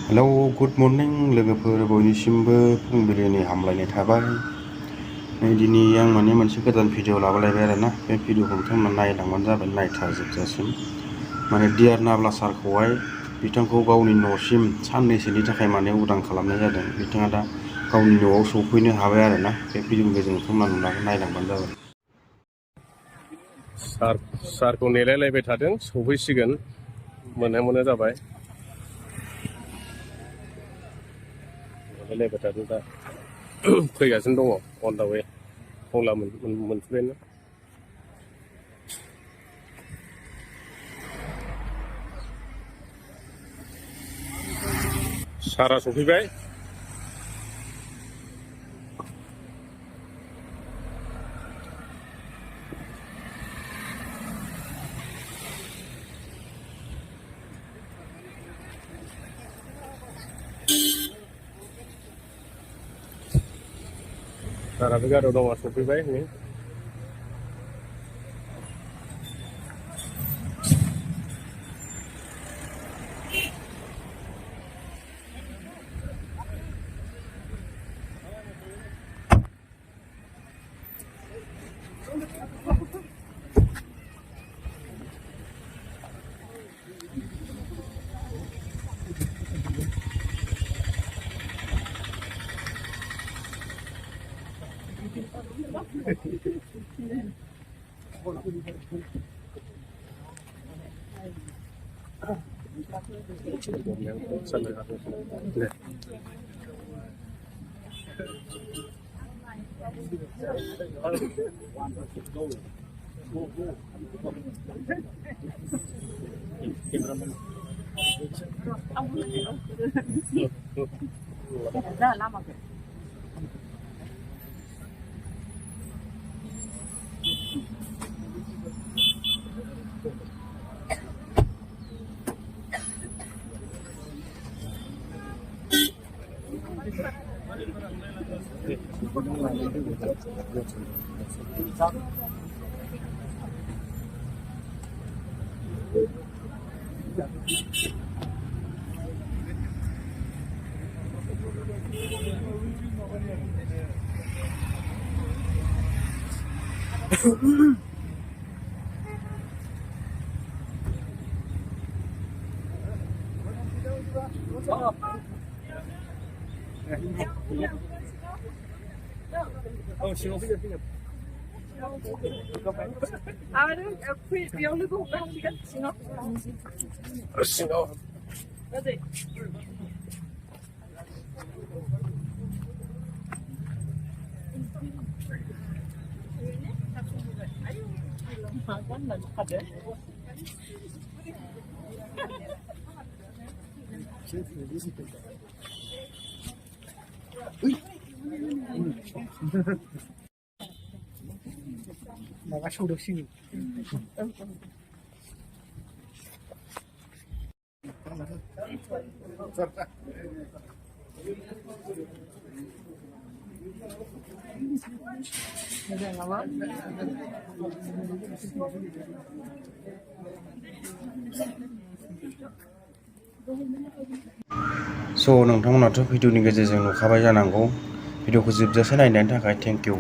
Hello good morning लोगोफोर बयनिसिमबो फुंबिलिनि हामलायनाय थाबाय। नै दिनै आं मोनसे गोदान भिडिअ लाबोलायबाय आरोना। बे भिडिअखौ नोंथांमोना नायलांबानो जाबाय नायथारजोबजासिम। D.R Nabla सारखौहाय बिथांखौ गावनि न'सिम साननैसोनि थाखाय उदां खालामनाय जादों। बिथाङा दा गावनि न'आव सफैनो हाबाय आरोना। बे भिडिअनि गेजेरजों नोंथांमोना नायलांबानो जाबाय। सारखौ नेलायलायबाय थादों, सफैसिगोन, मोना जाबाय। नेलायलायबाय थादों, दा फैगासिनो दङ अन दा वे। हंला मोनफैबायना। सारा सफैबाय। साराबो गारियाव दङ, सफैबाय नै। Oh, siapa sih? Ada yang lu tuh kan sino. Sino. Ada. 나가서 오르시니. नोंथांमोनाथ' भिडिअनि गेजेरजों नुखाबाय जानांगौ। भिडिअखौ जोबजासे नायनायनि थाखाय थेंक इउ।